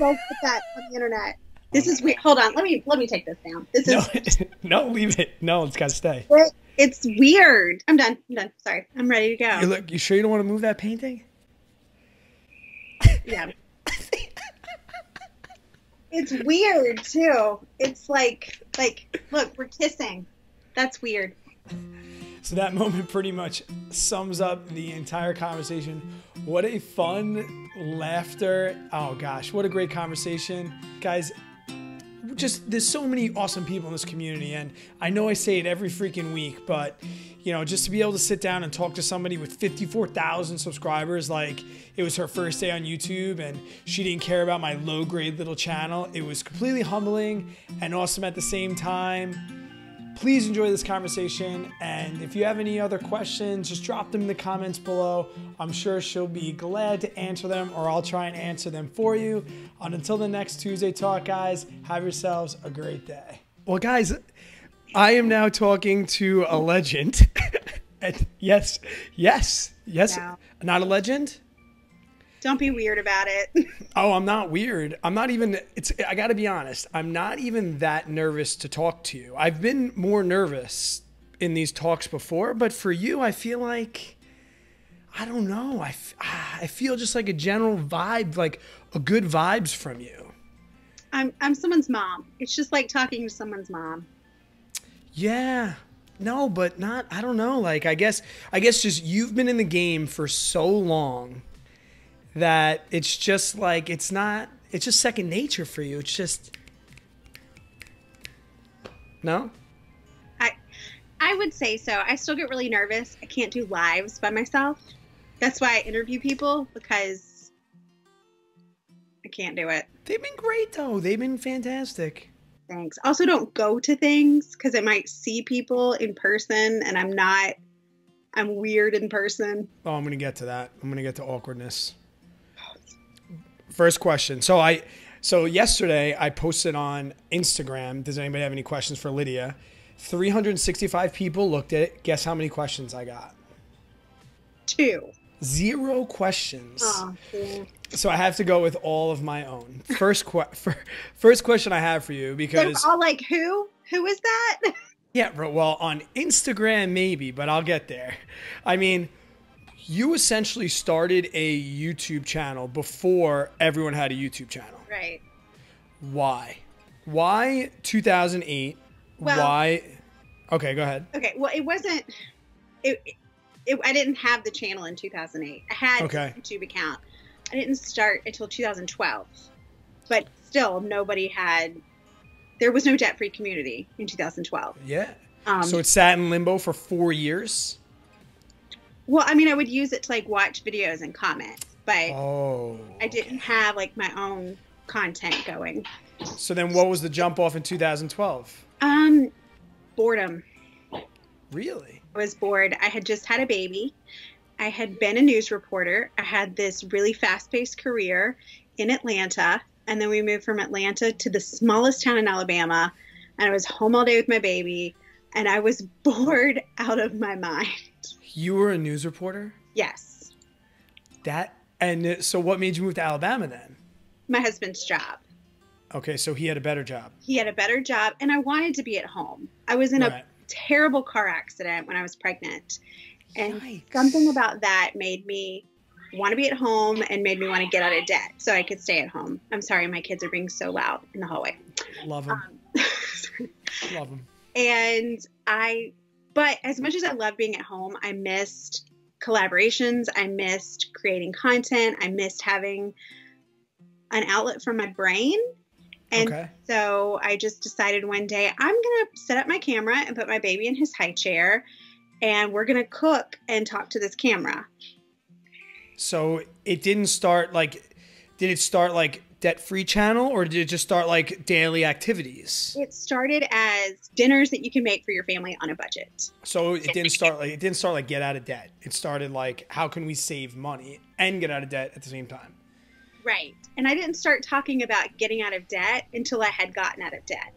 Don't put that on the internet. This is weird. Hold on. Let me take this down. This is no, leave it. No, it's got to stay. It's weird. I'm done. Sorry. I'm ready to go. You sure you don't want to move that painting? Yeah. It's weird too. It's like, look, we're kissing. That's weird. So that moment pretty much sums up the entire conversation. What a fun laughter. Oh gosh, what a great conversation. Guys, just there's so many awesome people in this community, and I know I say it every freaking week, but you know, just to be able to sit down and talk to somebody with 54,000 subscribers, like it was her first day on YouTube and she didn't care about my low grade little channel. It was completely humbling and awesome at the same time. Please enjoy this conversation, and if you have any other questions, just drop them in the comments below. I'm sure she'll be glad to answer them, or I'll try and answer them for you. And until the next Tuesday Talk, guys, have yourselves a great day. Well, guys, I am now talking to a legend. Yes. No. Not a legend? Don't be weird about it. Oh, I'm not weird. I'm not even, I gotta be honest, I'm not even that nervous to talk to you. I've been more nervous in these talks before, but for you, I feel like, I don't know. I feel just like a general vibe, like a good vibes from you. I'm someone's mom. It's just like talking to someone's mom. Yeah. No, but not, I don't know. Like, I guess just you've been in the game for so long that it's just like, it's just second nature for you. It's just, no? I would say so. I still get really nervous. I can't do lives by myself. That's why I interview people, because I can't do it. They've been great though. They've been fantastic. Thanks. Also, don't go to things because I might see people in person and I'm weird in person. Oh, I'm going to get to that. I'm going to get to awkwardness. First question. So yesterday I posted on Instagram. Does anybody have any questions for Lydia? 365 people looked at it. Guess how many questions I got? 2. 0 questions. Oh, yeah. So I have to go with all of my own. First question I have for you, because they're all like, who is that? Yeah, well, on Instagram maybe, but I'll get there. I mean, you essentially started a YouTube channel before everyone had a YouTube channel. Right. Why 2008? Well, why? Okay, go ahead. Okay, well, it wasn't. I didn't have the channel in 2008. I had a YouTube account. I didn't start until 2012. But still, there was no debt-free community in 2012. Yeah. So it sat in limbo for 4 years? Well, I mean, I would use it to like watch videos and comment, but I didn't have like my own content going. So then what was the jump off in 2012? Boredom. Really? I was bored. I had just had a baby. I had been a news reporter. I had this really fast-paced career in Atlanta, and then we moved from Atlanta to the smallest town in Alabama, and I was home all day with my baby, and I was bored out of my mind. You were a news reporter? Yes. And so what made you move to Alabama then? My husband's job. Okay, so he had a better job. He had a better job, and I wanted to be at home. I was in a terrible car accident when I was pregnant. And something about that made me want to be at home and made me want to get out of debt so I could stay at home. I'm sorry, my kids are being so loud in the hallway. Love them. Love them. But as much as I loved being at home, I missed collaborations. I missed creating content. I missed having an outlet for my brain. And so I just decided one day I'm going to set up my camera and put my baby in his high chair, and we're going to cook and talk to this camera. So it didn't start like, did it start like debt-free channel, or did it just start like daily activities? It started as dinners that you can make for your family on a budget. So it didn't start like get out of debt. It started like, how can we save money and get out of debt at the same time? Right. And I didn't start talking about getting out of debt until I had gotten out of debt.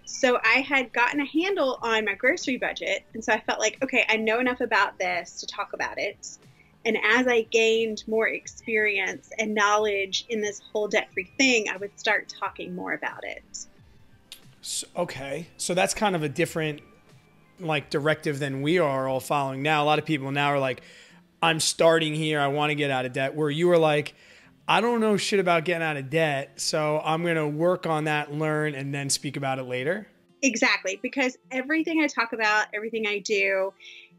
So I had gotten a handle on my grocery budget. And so I felt like, okay, I know enough about this to talk about it. And as I gained more experience and knowledge in this whole debt-free thing, I would start talking more about it. So, okay. So that's kind of a different like directive than we are all following now. A lot of people now are like, I'm starting here. I want to get out of debt. Where you were like, I don't know shit about getting out of debt. So I'm going to work on that, learn, and then speak about it later. Exactly. Because everything I talk about, everything I do,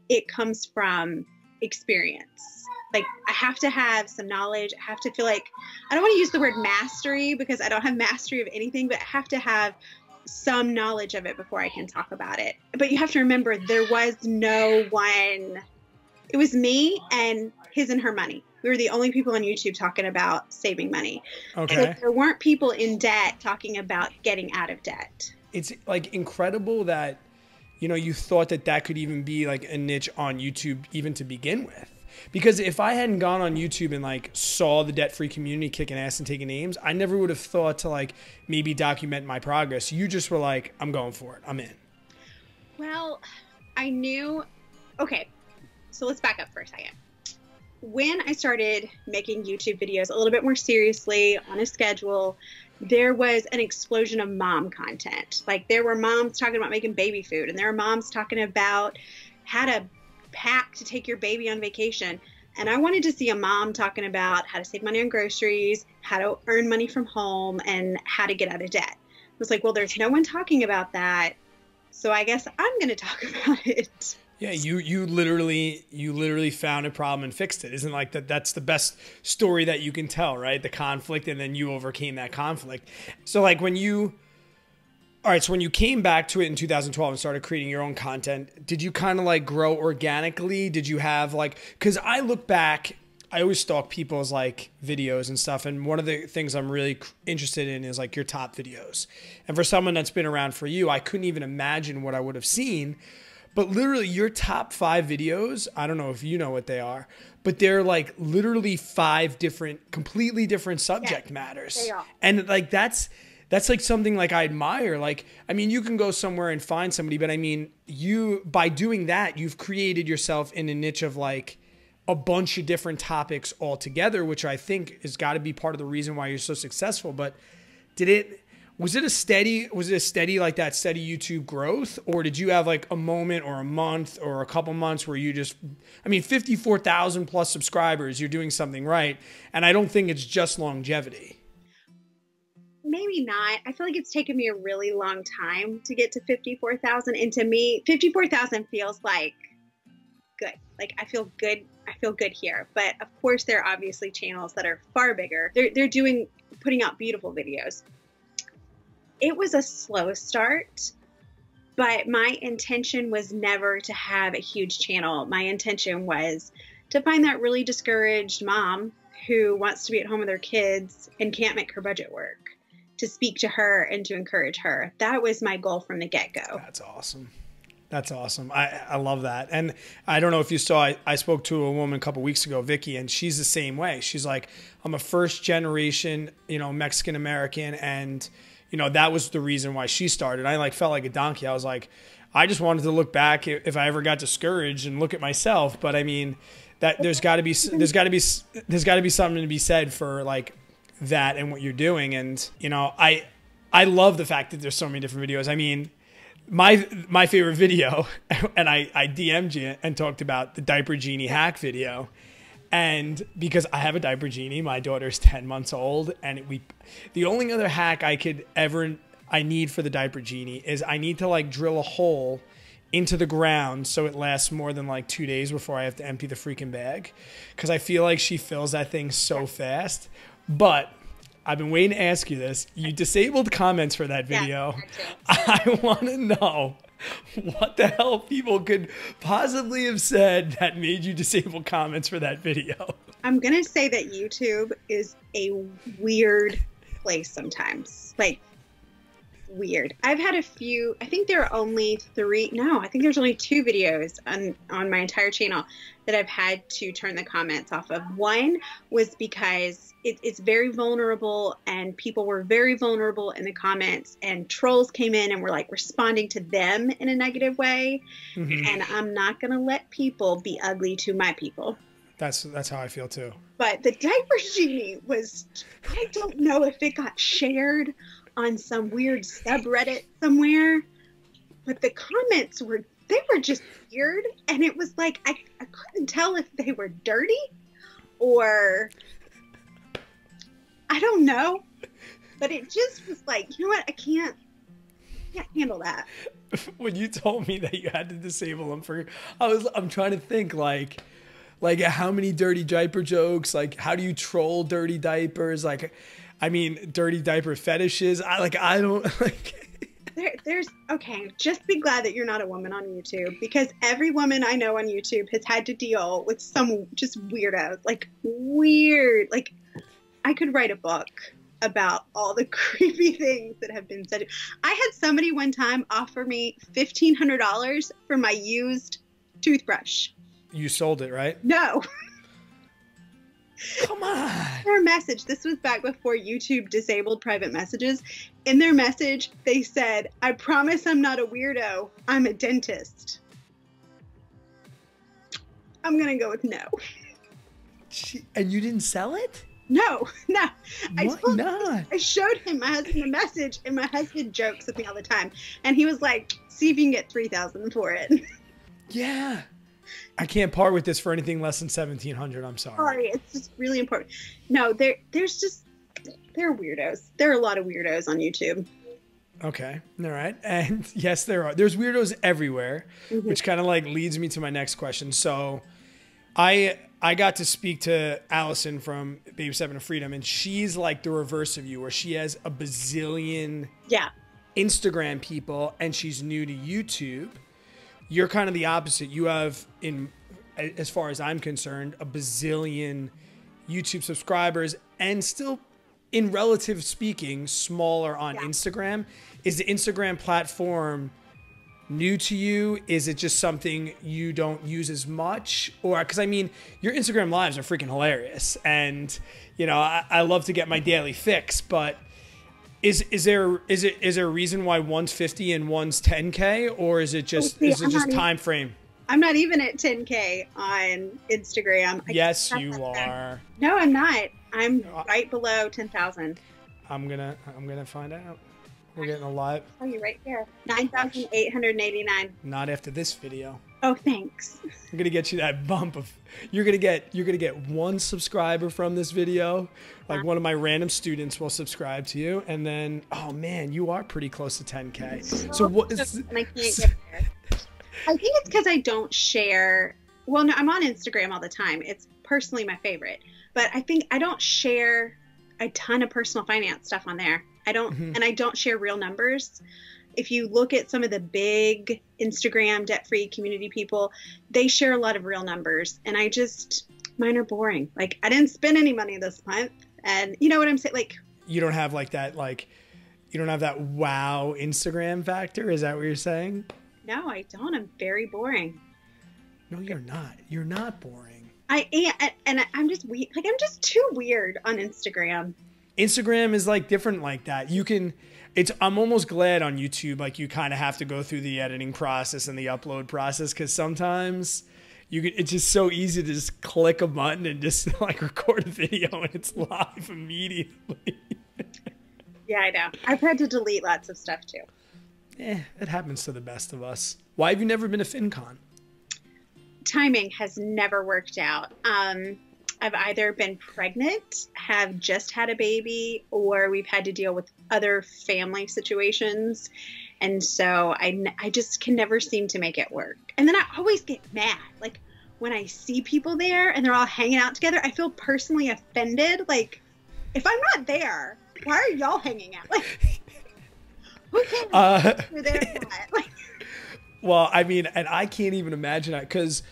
it comes from experience. Like I have to have some knowledge. I have to feel like, I don't want to use the word mastery because I don't have mastery of anything, but I have to have some knowledge of it before I can talk about it. But you have to remember there was no one, it was me and his and her money. We were the only people on YouTube talking about saving money. Okay. And there weren't people in debt talking about getting out of debt. It's like incredible that, you know, you thought that that could even be like a niche on YouTube even to begin with. Because if I hadn't gone on YouTube and like saw the debt-free community kicking ass and taking names, I never would have thought to like maybe document my progress. You just were like, I'm going for it. I'm in. Well, I knew, okay, so let's back up for a second. When I started making YouTube videos a little bit more seriously on a schedule, there was an explosion of mom content. Like there were moms talking about making baby food, and there were moms talking about how to pack to take your baby on vacation. And I wanted to see a mom talking about how to save money on groceries, how to earn money from home, and how to get out of debt. I was like, well, there's no one talking about that, so I guess I'm going to talk about it. Yeah, you literally found a problem and fixed it. Isn't like that's the best story that you can tell, right? The conflict, and then you overcame that conflict. So like when you came back to it in 2012 and started creating your own content, did you kind of like grow organically? Did you have like, because I look back, I always stalk people's like videos and stuff. And one of the things I'm really interested in is like your top videos. And for someone that's been around for you, I couldn't even imagine what I would have seen. But literally your top 5 videos, I don't know if you know what they are, but they're like literally 5 different, completely different subject matters. They are. And like that's like something like I admire. Like, I mean, you can go somewhere and find somebody, but I mean, by doing that, you've created yourself in a niche of like a bunch of different topics all together, which I think has got to be part of the reason why you're so successful. But was it a steady like that steady YouTube growth, or did you have like a moment or a month or a couple months where you just, I mean, 54,000 plus subscribers, you're doing something right. And I don't think it's just longevity. Maybe not. I feel like it's taken me a really long time to get to 54,000. And to me, 54,000 feels like good. Like I feel good. I feel good here. But of course, there are obviously channels that are far bigger. They're putting out beautiful videos. It was a slow start, but my intention was never to have a huge channel. My intention was to find that really discouraged mom who wants to be at home with her kids and can't make her budget work, to speak to her and to encourage her. That was my goal from the get-go. That's awesome. That's awesome. I love that. And I don't know if you saw, I spoke to a woman a couple weeks ago, Vicky, and she's the same way. She's like, I'm a first generation, Mexican American. And, that was the reason why she started. I like felt like a donkey. I was like, I just wanted to look back if I ever got discouraged and look at myself. But I mean, that there's got to be something to be said for like that and what you're doing. And, I love the fact that there's so many different videos. I mean, my favorite video, and I DM'd you and talked about the Diaper Genie hack video. And because I have a Diaper Genie, my daughter's 10 months old, and the only other hack I need for the Diaper Genie is I need to like drill a hole into the ground so it lasts more than like 2 days before I have to empty the freaking bag, because I feel like she fills that thing so fast. But I've been waiting to ask you this. You disabled comments for that video. I want to know what the hell people could possibly have said that made you disable comments for that video. I'm going to say that YouTube is a weird place sometimes. Like, weird. I've had a few, I think there are only 3, no, I think there's only 2 videos on my entire channel that I've had to turn the comments off of. One was because it's very vulnerable, and people were very vulnerable in the comments, and trolls came in and were like responding to them in a negative way. Mm-hmm. And I'm not going to let people be ugly to my people. That's how I feel too. But the diaper genie was, I don't know if it got shared on some weird subreddit somewhere, but the comments were just weird. And it was like, I couldn't tell if they were dirty or I don't know, but it just was like, you know what? I can't handle that. When you told me that you had to disable them I'm trying to think like how many dirty diaper jokes, like how do you troll dirty diapers? Like, I mean, dirty diaper fetishes. I don't like. There's okay. Just be glad that you're not a woman on YouTube, because every woman I know on YouTube has had to deal with some just weirdos, like weird. Like I could write a book about all the creepy things that have been said. I had somebody one time offer me $1,500 for my used toothbrush. You sold it, right? No. Come on. Their message, this was back before YouTube disabled private messages. In their message, they said, "I promise I'm not a weirdo. I'm a dentist." I'm going to go with no. And you didn't sell it? No. Why not? I showed him my husband the message, and my husband jokes with me all the time. And he was like, "See if you can get $3,000 for it." Yeah. I can't part with this for anything less than $1,700. I'm sorry. It's just really important. No, there are weirdos. There are a lot of weirdos on YouTube. Okay. All right. And yes, there are. There's weirdos everywhere, which kind of like leads me to my next question. So I got to speak to Allison from Baby Seven of Freedom, and she's like the reverse of you, where she has a bazillion Instagram people and she's new to YouTube. You're kind of the opposite. You have, as far as I'm concerned, a bazillion YouTube subscribers and still, in relative speaking, smaller on Instagram. Is the Instagram platform new to you? Is it just something you don't use as much? Or, because I mean, your Instagram lives are freaking hilarious. And, you know, I love to get my daily fix, but is there a reason why one's 50 and one's 10K, or is it just time frame? I'm not even at 10K on Instagram. Yes, you are. No, I'm not. I'm right below 10,000. I'm gonna find out. We're getting a lot. Oh, you're right there. 9,889. Not after this video. Oh, thanks. I'm gonna get you that bump of. You're gonna get one subscriber from this video. Like one of my random students will subscribe to you, and then oh man, you are pretty close to 10K. So what is? And I can't get there. I think it's because I don't share. Well, no, I'm on Instagram all the time. It's personally my favorite, but I think I don't share a ton of personal finance stuff on there. I don't, and I don't share real numbers. If you look at some of the big Instagram debt-free community people, they share a lot of real numbers, and mine are boring. Like, I didn't spend any money this month, and you know what I'm saying? Like, you don't have you don't have that wow Instagram factor. Is that what you're saying? No, I don't. I'm very boring. No, you're not. You're not boring. I am, and I'm just weird. Like, I'm just too weird on Instagram. Instagram is like different like that. I'm almost glad on YouTube, like you kind of have to go through the editing process and the upload process, because sometimes it's just so easy to just click a button and just like record a video and it's live immediately. Yeah, I know. I've had to delete lots of stuff too. It happens to the best of us. Why have you never been to FinCon? Timing has never worked out. I've either been pregnant, have just had a baby, or we've had to deal with other family situations. And so I just can never seem to make it work. And then I always get mad. Like when I see people there and they're all hanging out together, I feel personally offended. Like, if I'm not there, why are y'all hanging out? Like, who cares? You're there or not? Like, well, I mean, and I can't even imagine that, because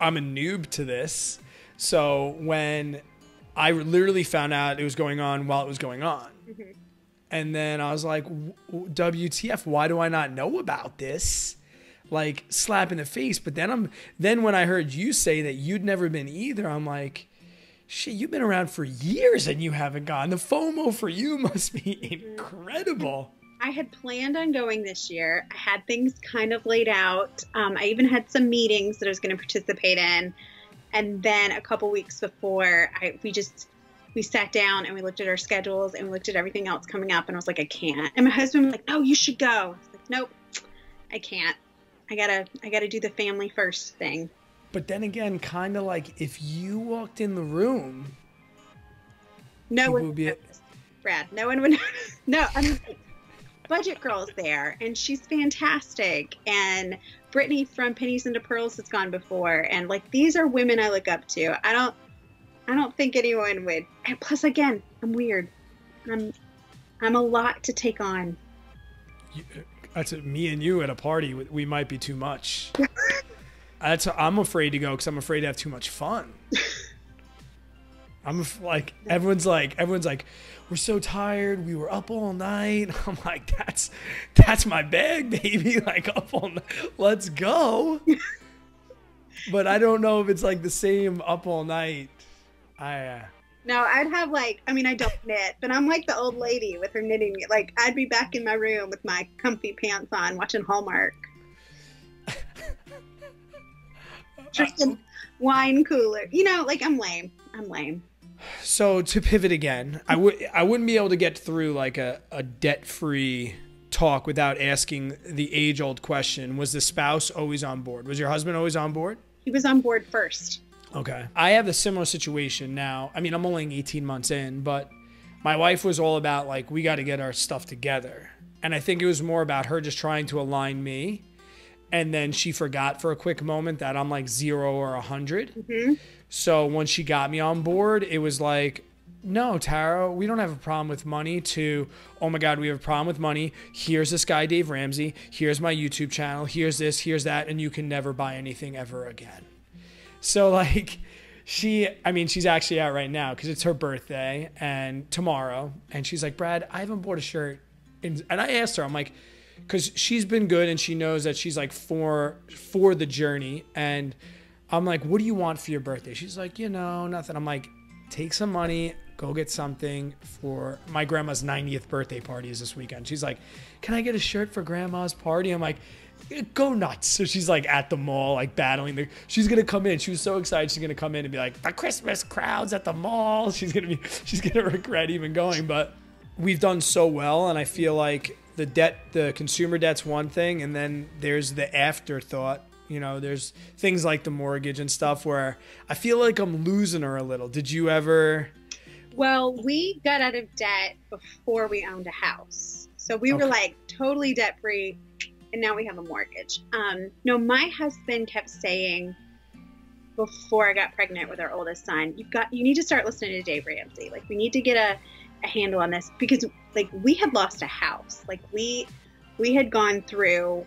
I'm a noob to this. So when I literally found out it was going on while it was going on, and then I was like, WTF, why do I not know about this? Like, slap in the face. But then when I heard you say that you'd never been either, I'm like, shit, you've been around for years and you haven't gone. The FOMO for you must be incredible. I had planned on going this year. I had things kind of laid out. I even had some meetings that I was going to participate in. And then a couple weeks before, we sat down and we looked at our schedules and we looked at everything else coming up, and I was like, I can't. And my husband was like, no, you should go. I was like, nope, I can't. I gotta do the family first thing. But then again, kind of like if you walked in the room, no one would notice. Brad, no one would notice. No, I mean, Budget Girl's there, and she's fantastic. And Brittany from Pennies into Pearls has gone before, and like these are women I look up to. I don't think anyone would. And plus, again, I'm weird. I'm a lot to take on. That's me and you at a party. We might be too much. I'm afraid to go because I'm afraid to have too much fun. Everyone's like, we're so tired. We were up all night. I'm like, that's my bag, baby. Like up all night. Let's go. But I don't know if it's like the same up all night. No, I'd have I don't knit, but I'm like the old lady with her knitting. Like I'd be back in my room with my comfy pants on watching Hallmark. Drinking wine cooler. I'm lame. So to pivot again, I wouldn't be able to get through like a debt-free talk without asking the age-old question. Was the spouse always on board? Was your husband always on board? He was on board first. Okay. I have a similar situation now. I mean, I'm only 18 months in, but my wife was all about like, we got to get our stuff together. And I think it was more about her just trying to align me. And then she forgot for a quick moment that I'm like 0 or 100. Mm-hmm. So when she got me on board, it was like, no, Tara, we don't have a problem with money, to, oh my God, we have a problem with money. Here's this guy, Dave Ramsey. Here's my YouTube channel. Here's this, here's that. And you can never buy anything ever again. So like she's actually out right now because it's her birthday and tomorrow. And she's like, Brad, I haven't bought a shirt. And I asked her, I'm like, because she's been good and she knows that she's like for the journey. And I'm like, what do you want for your birthday? She's like, nothing. I'm like, take some money, go get something for my grandma's 90th birthday party is this weekend. She's like, can I get a shirt for grandma's party? I'm like, go nuts. So she's like at the mall, like battling. She's going to come in. She was so excited. She's going to come in and be like, the Christmas crowd's at the mall. She's going to regret even going, but we've done so well. And I feel like the consumer debt's one thing. And then there's the afterthought. There's things like the mortgage and stuff where I feel like I'm losing her a little. Did you ever? Well, we got out of debt before we owned a house. So we were like totally debt free. And now we have a mortgage. No, my husband kept saying before I got pregnant with our oldest son, you need to start listening to Dave Ramsey. Like we need to get a handle on this because like we had lost a house. Like we had gone through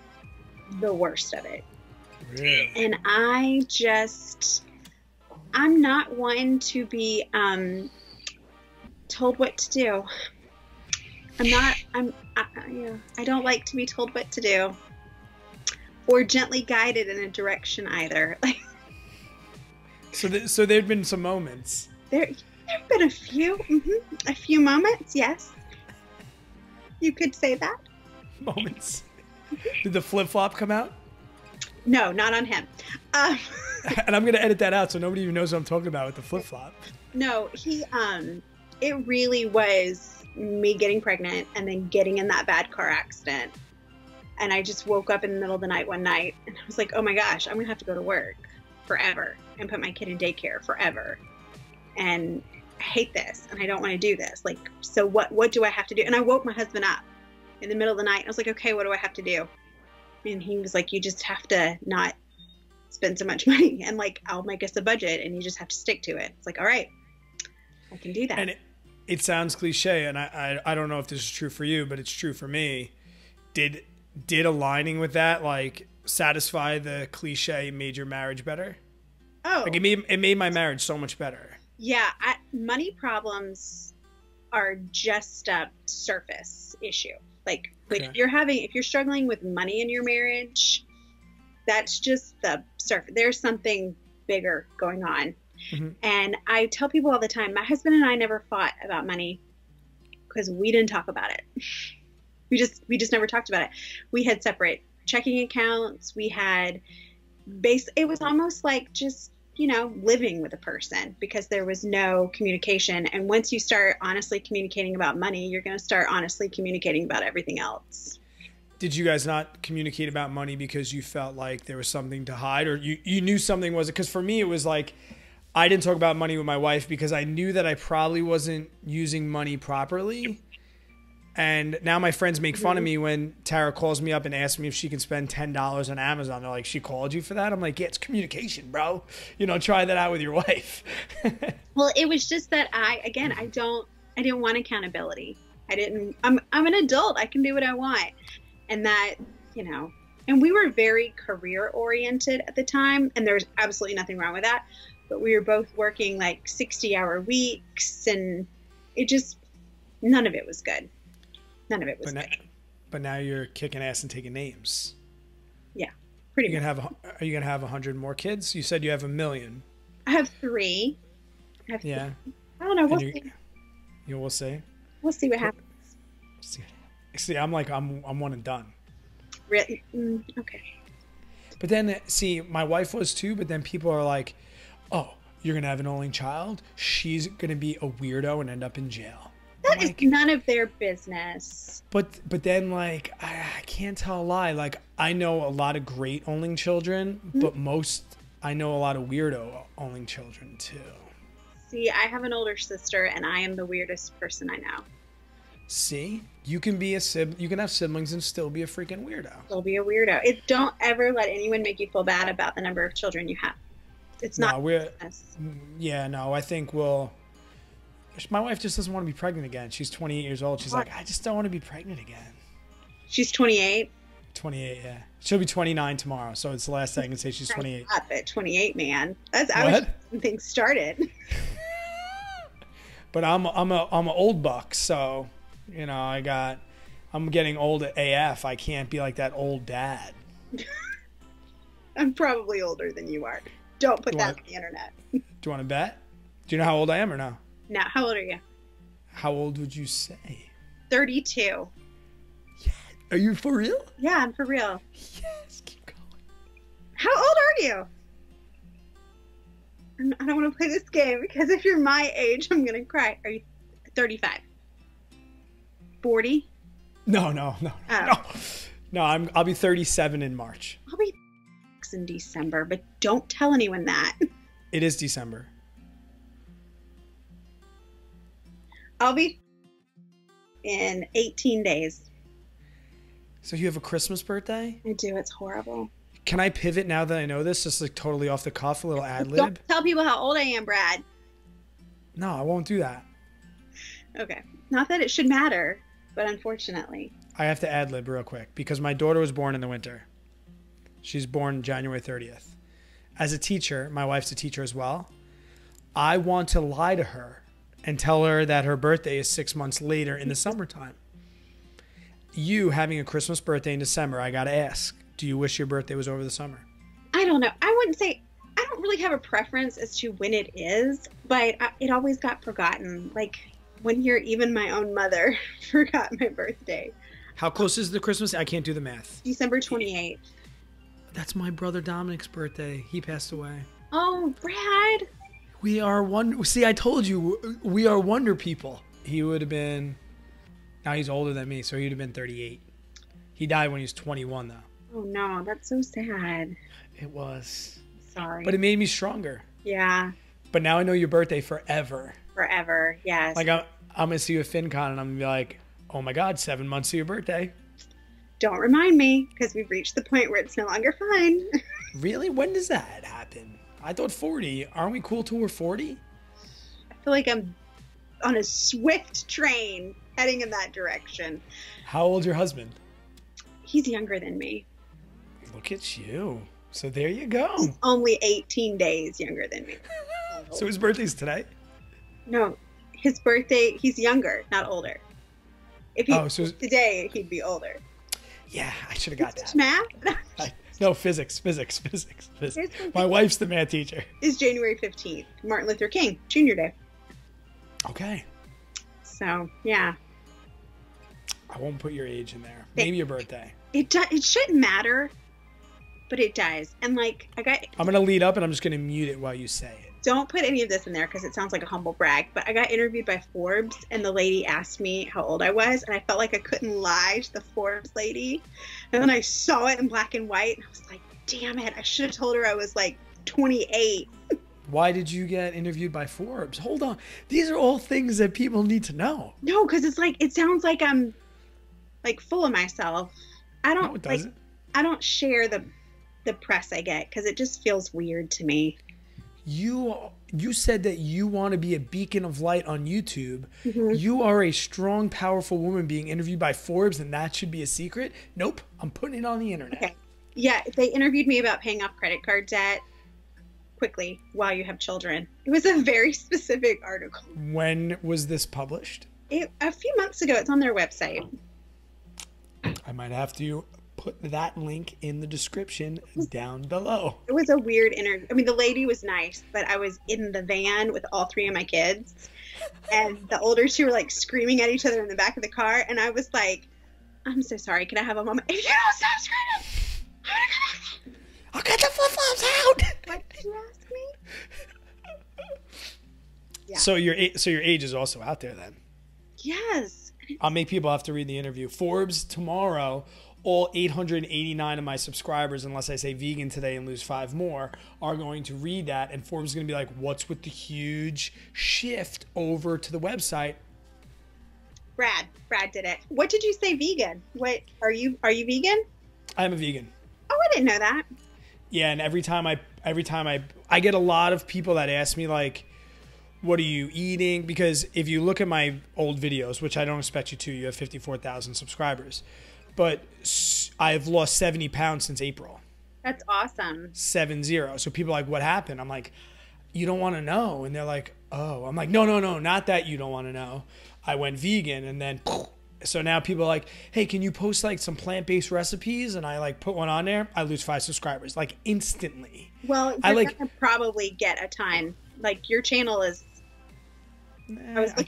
the worst of it. Really? And I'm not one to be told what to do. I don't like to be told what to do or gently guided in a direction either. So there'd been some moments. There've been a few moments. Yes. You could say that. Moments. Did the flip-flop come out? No, not on him. And I'm going to edit that out so nobody even knows what I'm talking about with the flip-flop. No, it really was me getting pregnant and then getting in that bad car accident. And I just woke up in the middle of the night one night and I was like, oh my gosh, I'm going to have to go to work forever and put my kid in daycare forever. And I hate this and I don't want to do this. Like, so what do I have to do? And I woke my husband up in the middle of the night. I was like, okay, what do I have to do? And he was like, you just have to not spend so much money and like, I'll make us a budget and you just have to stick to it. It's like, all right, I can do that. And it sounds cliche, and I don't know if this is true for you, but it's true for me. Did aligning with that like satisfy the cliche made your marriage better? Oh, like it made my marriage so much better. Yeah, money problems are just a surface issue. Like okay. if you're struggling with money in your marriage, that's just the surface. There's something bigger going on. Mm-hmm. And I tell people all the time, my husband and I never fought about money because we didn't talk about it. We just never talked about it. We had separate checking accounts. We had it was almost like just living with a person because there was no communication. And once you start honestly communicating about money, you're going to start honestly communicating about everything else. Did you guys not communicate about money because you felt like there was something to hide, or you knew something was? Because for me, it was like, I didn't talk about money with my wife because I knew that I probably wasn't using money properly. And now my friends make fun of me when Tara calls me up and asks me if she can spend $10 on Amazon. They're like, she called you for that? I'm like, yeah, it's communication, bro. Try that out with your wife. Well, it was just that I didn't want accountability. I'm an adult. I can do what I want. And that, and we were very career oriented at the time, and there's absolutely nothing wrong with that. But we were both working like 60-hour weeks, and none of it was good. None of it was good. But now you're kicking ass and taking names. Yeah, pretty much. Are you going to have 100 more kids? You said you have 1 million. I have 3. Yeah. I don't know. We'll see. We'll see. We'll see what happens. See, I'm one and done. Really? Okay. But then, see, my wife was too, but then people are like, oh, you're going to have an only child? She's going to be a weirdo and end up in jail. That is none of their business. But then, like, I can't tell a lie. Like, I know a lot of great only children, but I know a lot of weirdo only children too. See, I have an older sister, and I am the weirdest person I know. See, you can have siblings and still be a freaking weirdo. Still be a weirdo. Don't ever let anyone make you feel bad about the number of children you have. It's not. I think my wife just doesn't want to be pregnant again. She's 28 years old. She's like, I just don't want to be pregnant again. She's 28? 28, yeah. She'll be 29 tomorrow, so it's the last thing I can say she's 28. Up at 28, man. I was when things started. But I'm an old buck, so I'm getting old at AF. I can't be like that old dad. I'm probably older than you are. Don't put that on the internet. Do you want to bet? Do you know how old I am or no? No. How old are you? How old would you say? 32. Yeah. Are you for real? Yeah, I'm for real. Yes, keep going. How old are you? I don't want to play this game because if you're my age, I'm going to cry. Are you 35? 40? No. No, I'll be 37 in March. I'll be in December, but don't tell anyone that. It is December. I'll be in 18 days. So you have a Christmas birthday? I do. It's horrible. Can I pivot now that I know this? Just like totally off the cuff, a little ad lib? Don't tell people how old I am, Brad. No, I won't do that. Okay. Not that it should matter, but unfortunately. I have to ad lib real quick because my daughter was born in the winter. She's born January 30th. As a teacher, my wife's a teacher as well. I want to lie to her and tell her that her birthday is 6 months later in the summertime. You having a Christmas birthday in December, I got to ask, do you wish your birthday was over the summer? I don't know. I wouldn't say, I don't really have a preference as to when it is, but it always got forgotten. Like 1 year, even my own mother forgot my birthday. How close is the Christmas? I can't do the math. December 28th. That's my brother Dominic's birthday. He passed away. Oh, Brad. We are See, I told you, we are wonder people. He would have been, now he's older than me, so he would have been 38. He died when he was 21, though. Oh, no, that's so sad. It was. Sorry. But it made me stronger. Yeah. But now I know your birthday forever. Forever, yes. Like, I'm going to see you at FinCon, and I'm going to be like, oh, my God, 7 months to your birthday. Don't remind me, because we've reached the point where it's no longer fun. Really? When does that happen? I thought 40. Aren't we cool till we're 40? I feel like I'm on a swift train heading in that direction. How old's your husband? He's younger than me. Look at you. So there you go. He's only 18 days younger than me. So his birthday's today? No, his birthday, he's younger, not older. If he today, he'd be older. Yeah, I should have got that. Math? No, physics. My wife's the math teacher. It's January 15th, Martin Luther King, Junior Day. Okay. So, yeah. I won't put your age in there. Maybe your birthday. It shouldn't matter. but it does. And like, I'm going to lead up and I'm just going to mute it while you say it. Don't put any of this in there because it sounds like a humble brag, but I got interviewed by Forbes and the lady asked me how old I was, and I felt like I couldn't lie to the Forbes lady. And then I saw it in black and white and I was like, damn it, I should have told her I was like 28. Why did you get interviewed by Forbes? Hold on. These are all things that people need to know. No, because it's like, it sounds like I'm like full of myself. I don't, no, it doesn't. I don't share the press I get because it just feels weird to me. You said that you want to be a beacon of light on YouTube. Mm-hmm. You are a strong, powerful woman being interviewed by Forbes, and that should be a secret? Nope. I'm putting it on the internet. Okay. Yeah, they interviewed me about paying off credit card debt quickly while you have children. It was a very specific article. When was this published? A few months ago. It's on their website. I might have to put that link in the description down below. It was a weird interview. I mean, the lady was nice, but I was in the van with all three of my kids, and the older two were like screaming at each other in the back of the car, and I was like, I'm so sorry, can I have a moment? If you don't stop screaming, I'm gonna come back. I'll get the flip-flops out. What did you ask me? Yeah. So your age is also out there then. Yes. I'll make people have to read the interview. Forbes tomorrow, all 889 of my subscribers, unless I say vegan today and lose 5 more, are going to read that. And Forbes is going to be like, what's with the huge shift over to the website? Brad did it. What did you say vegan? What are you vegan? I'm a vegan. Oh, I didn't know that. Yeah, and every time I get a lot of people that ask me like, what are you eating? Because if you look at my old videos, which I don't expect you to, you have 54,000 subscribers, but I've lost 70 pounds since April. That's awesome. 70. So people are like, what happened? I'm like, you don't want to know. And they're like, oh. I'm like, no, not that you don't want to know. I went vegan, and then so now people are like, hey, can you post like some plant-based recipes? And I like put one on there. I lose 5 subscribers like instantly. Well, you're gonna probably get a ton. Like your channel is. I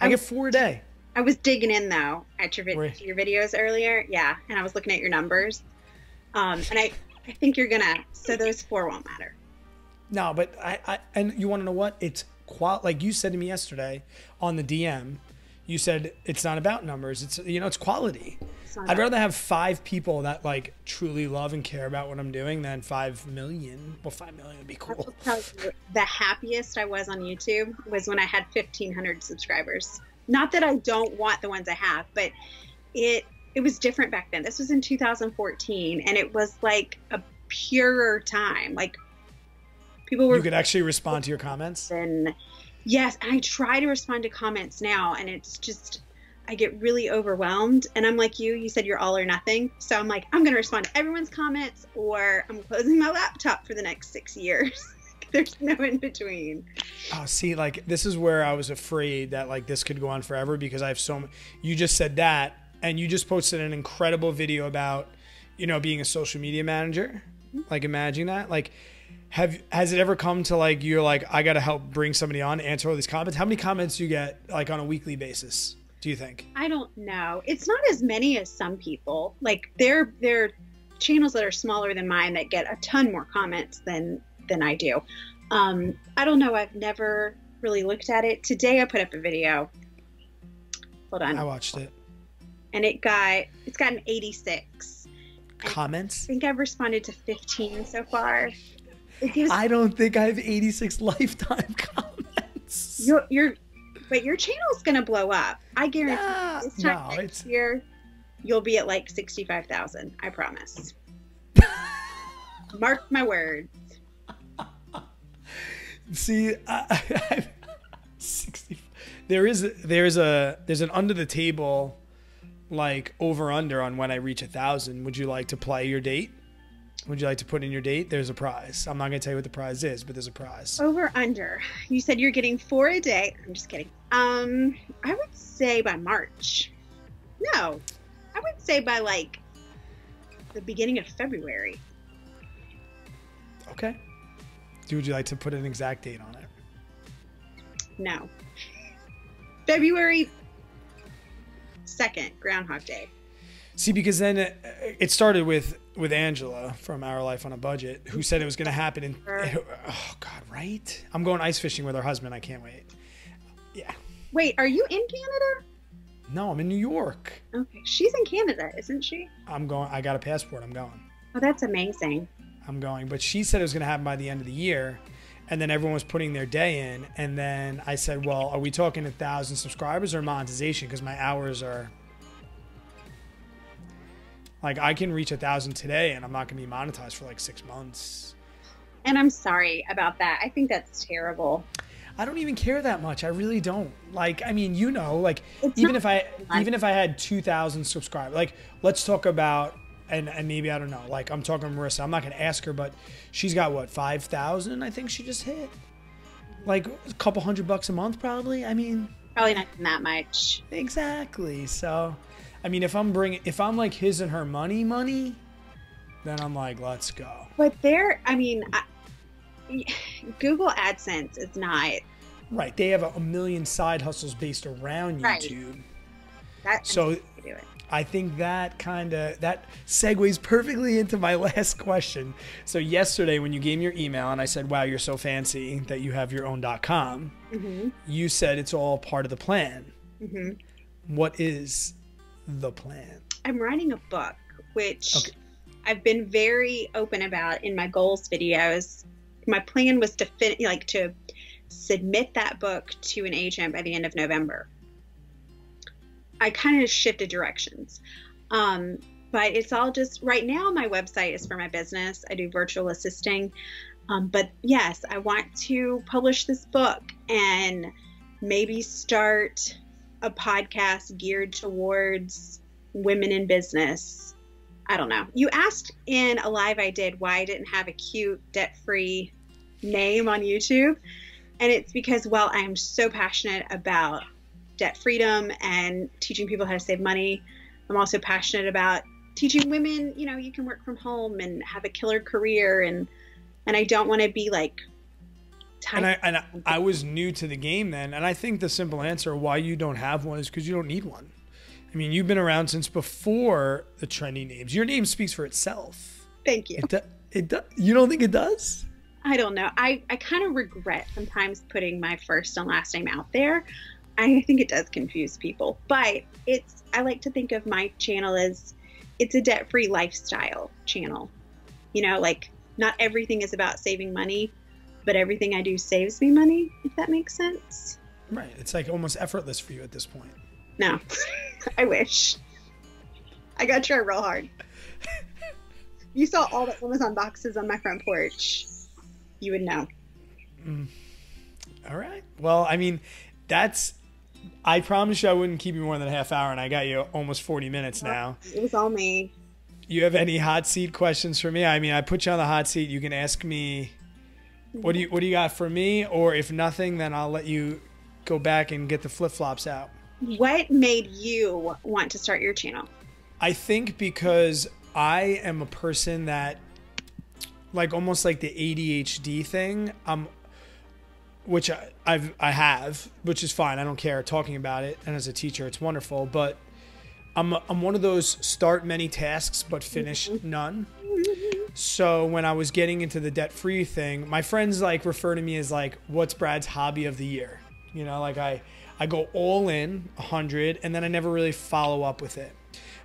get 4 a day. I was digging in though at your videos earlier. Yeah. And I was looking at your numbers. And I think you're gonna, so those 4 won't matter. No, but and you want to know what? It's like you said to me yesterday on the DM, you said it's not about numbers. It's, it's quality. I'd rather have 5 people that like truly love and care about what I'm doing than 5 million. Well, 5 million would be cool. The happiest I was on YouTube was when I had 1,500 subscribers. Not that I don't want the ones I have, but it was different back then. This was in 2014, and it was like a purer time. Like people were. You could actually respond to your comments. And yes, and I try to respond to comments now, and it's just. I get really overwhelmed, and I'm like you said you're all or nothing. So I'm like, I'm going to respond to everyone's comments, or I'm closing my laptop for the next 6 years. There's no in between. Oh, see, like this is where I was afraid that like this could go on forever because I have you just said that, and you just posted an incredible video about, being a social media manager. Like imagine that. Like, has it ever come to like, you're like, I got to help bring somebody on to answer all these comments? How many comments do you get like on a weekly basis? Do you think? I don't know. It's not as many as some people. Like there are channels that are smaller than mine that get a ton more comments than I do. I don't know. I've never really looked at it. Today I put up a video. Hold on. I watched it. And it's got an 86 comments. I think I've responded to 15 so far. I don't think I have 86 lifetime comments. But your channel's going to blow up. I guarantee this time next year, you'll be at like 65,000. I promise. Mark my words. See, 60. There's an under the table, like over under on when I reach 1,000. Would you like to play your date? Would you like to put in your date? There's a prize. I'm not going to tell you what the prize is, but there's a prize. Over under. You said you're getting 4 a day. I'm just kidding. I would say by March. No, I would say by like the beginning of February. Okay. Would you like to put an exact date on it? No. February 2nd, Groundhog Day. See, because then it started with with Angela from Our Life on a Budget, who said it was going to happen in, oh God, right? I'm going ice fishing with her husband. I can't wait. Yeah. Wait, are you in Canada? No, I'm in New York. Okay. She's in Canada, isn't she? I'm going. I got a passport. I'm going. Oh, that's amazing. I'm going. But she said it was going to happen by the end of the year. And then everyone was putting their day in. And then I said, well, are we talking 1,000 subscribers or monetization? Because my hours are... Like, I can reach 1,000 today, and I'm not going to be monetized for like 6 months. And I'm sorry about that. I think that's terrible. I don't even care that much. I really don't. Like, I mean, you know, like, even if I had 2,000 subscribers, like, let's talk about, and maybe, I don't know, like, I'm talking to Marissa. I'm not going to ask her, but she's got, what, 5,000 I think she just hit? Like, a couple $100 a month, probably. I mean... Probably not that much. Exactly. So... I mean, if I'm like his and her money, then I'm like, let's go. But Google AdSense is not. Right. They have a million side hustles based around YouTube. Right. So I think that segues perfectly into my last question. So yesterday when you gave me your email and I said, wow, you're so fancy that you have your own .com, you said it's all part of the plan. What is the plan? I'm writing a book, which I've been very open about in my goals videos. My plan was to to submit that book to an agent by the end of November. I kind of shifted directions. But it's all just right now. My website is for my business. I do virtual assisting. But yes, I want to publish this book and maybe start a podcast geared towards women in business. I don't know. You asked in a live I did why I didn't have a cute debt-free name on YouTube. And it's because, well, I'm so passionate about debt freedom and teaching people how to save money. I'm also passionate about teaching women, you know, you can work from home and have a killer career. And I don't want to be like, And I was new to the game then, and I think the simple answer why you don't have one is because you don't need one. I mean, you've been around since before the trendy names. Your name speaks for itself. Thank you. You don't think it does? I don't know. I kind of regret sometimes putting my first and last name out there. I think it does confuse people, but I like to think of my channel as it's a debt-free lifestyle channel. You know, like not everything is about saving money, but everything I do saves me money, if that makes sense. Right. It's like almost effortless for you at this point. No, I wish. I got to try real hard. You saw all the Amazon boxes on my front porch. You would know. All right. Well, I mean, I promised you I wouldn't keep you more than a half hour, and I got you almost 40 minutes now. It was all me. You have any hot seat questions for me? I mean, I put you on the hot seat. You can ask me, what do you got for me? Or if nothing, then I'll let you go back and get the flip-flops out. What made you want to start your channel? I think because I am a person that, like almost like the ADHD thing, which I have, which is fine. I don't care talking about it. And as a teacher, it's wonderful. But I'm one of those start many tasks but finish none. So when I was getting into the debt-free thing, my friends like refer to me as like, what's Brad's hobby of the year? You know, like I go all in 100 and then I never really follow up with it.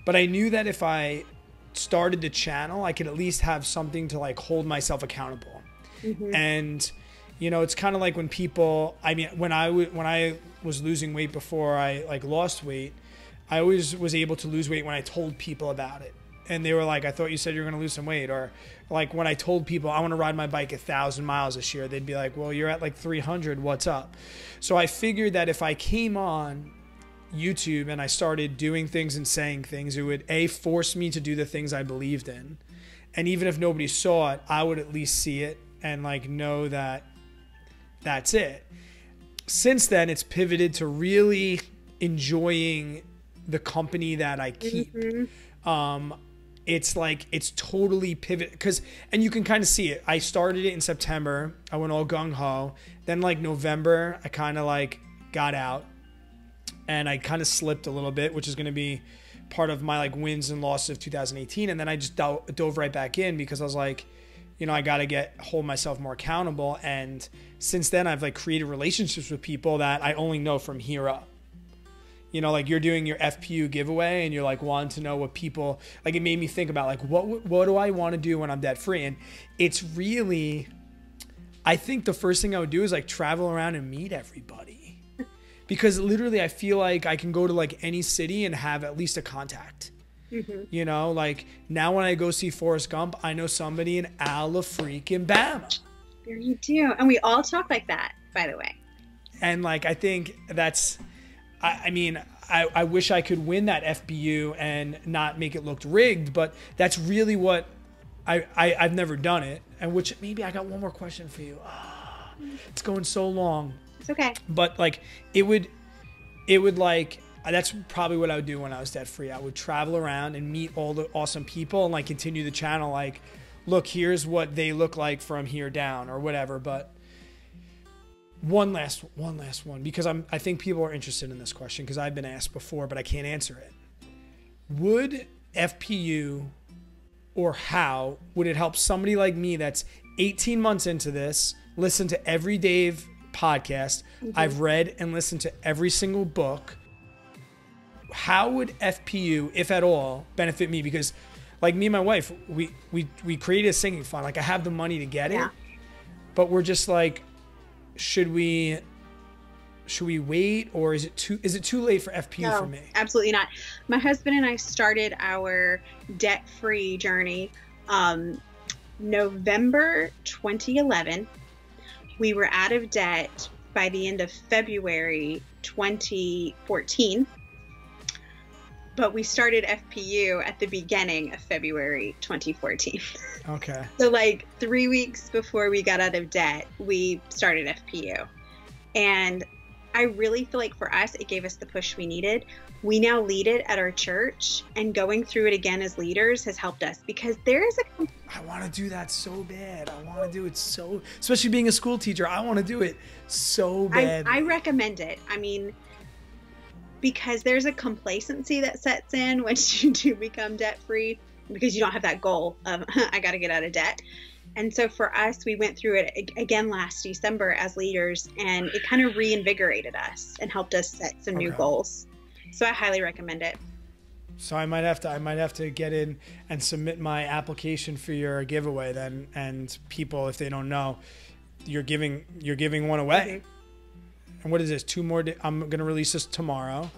But I knew that if I started the channel, I could at least have something to like hold myself accountable. And you know, it's kind of like when people, I mean, when I was losing weight before I like lost weight, I always was able to lose weight when I told people about it. And they were like, I thought you said you were going to lose some weight. Or like when I told people I want to ride my bike 1,000 miles this year, they'd be like, well, you're at like 300. What's up? So I figured that if I came on YouTube and I started doing things and saying things, it would force me to do the things I believed in. And even if nobody saw it, I would at least see it and like know that that's it. Since then, it's pivoted to really enjoying the company that I keep. It's like, it's totally pivot and you can kind of see it. I started it in September. I went all gung ho. Then like November, I kind of like got out. and I kind of slipped a little bit, which is going to be part of my like wins and losses of 2018. And then I just dove right back in because I was like, you know, I got to hold myself more accountable. And since then I've like created relationships with people that I only know from here up. You know, like you're doing your FPU giveaway and you're like wanting to know what people, like it made me think about like, what do I want to do when I'm debt free? And it's really, I think the first thing I would do is like travel around and meet everybody. Because literally I feel like I can go to like any city and have at least a contact. Mm-hmm. You know, like now when I go see Forrest Gump, I know somebody in Alabama. There you do. And we all talk like that, by the way. And like, I think that's, I mean, I wish I could win that FBU and not make it look rigged, but that's really what I've never done it. And which maybe I got one more question for you. Oh, it's going so long. It's okay. But like it would like, that's probably what I would do when I was debt free. I would travel around and meet all the awesome people and like continue the channel. Like, look, here's what they look like from here down or whatever. But one last one, because I think people are interested in this question because I've been asked before, but I can't answer it. Would FPU or how would it help somebody like me that's 18 months into this, listen to every Dave podcast, mm-hmm. I've read and listened to every single book. How would FPU, if at all, benefit me? Because like me and my wife, we created a singing fund. Like I have the money to get it, but we're just like, should we wait, or is it too late for FPU for me? Absolutely not. My husband and I started our debt-free journey November 2011. We were out of debt by the end of February 2014, but we started FPU at the beginning of February 2014. Okay. So like 3 weeks before we got out of debt, we started FPU. And I really feel like for us, it gave us the push we needed. We now lead it at our church, and going through it again as leaders has helped us because there is I want to do that so bad. I want to do it so, especially being a school teacher. I want to do it so bad. I recommend it. I mean, because there's a complacency that sets in once you do become debt free because you don't have that goal of I got to get out of debt. And so for us, we went through it again last December as leaders, and it kind of reinvigorated us and helped us set some new goals. So I highly recommend it. So I might have to get in and submit my application for your giveaway then. And people, if they don't know, you're giving one away. Mm-hmm. And what is this? 2 more days? I'm going to release this tomorrow.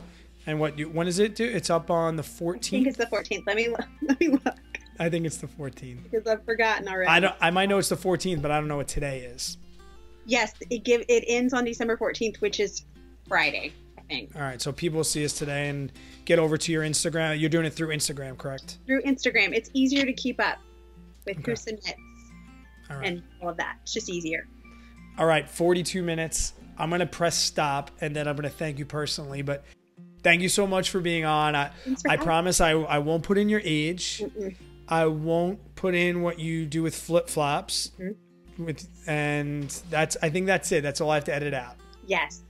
And when is it due? It's up on the 14th. I think it's the 14th. Let me look. I think it's the 14th. Because I've forgotten already. I might know it's the 14th, but I don't know what today is. Yes, it ends on December 14th, which is Friday, I think. All right, so people will see us today and get over to your Instagram. You're doing it through Instagram, correct? Through Instagram. It's easier to keep up with who submits and all of that. It's just easier. All right, 42 minutes. I'm going to press stop, and then I'm going to thank you personally, but thank you so much for being on. I promise I won't put in your age. Mm-mm. I won't put in what you do with flip-flops. Mm-hmm. And I think that's it. That's all I have to edit out. Yes.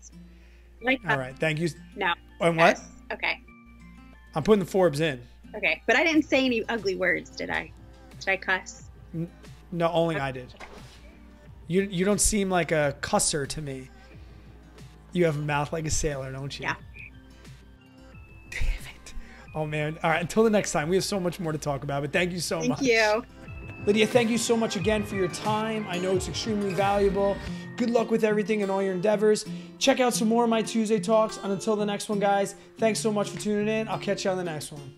All right. Thank you. No. And what? Yes. Okay. I'm putting the Forbes in. Okay. But I didn't say any ugly words, did I? Did I cuss? No, only I did. You don't seem like a cusser to me. You have a mouth like a sailor, don't you? Yeah. Damn it. Oh, man. All right. Until the next time. We have so much more to talk about, but thank you so much. Thank you. Lydia, thank you so much again for your time. I know it's extremely valuable. Good luck with everything and all your endeavors. Check out some more of my Tuesday talks. And until the next one, guys, thanks so much for tuning in. I'll catch you on the next one.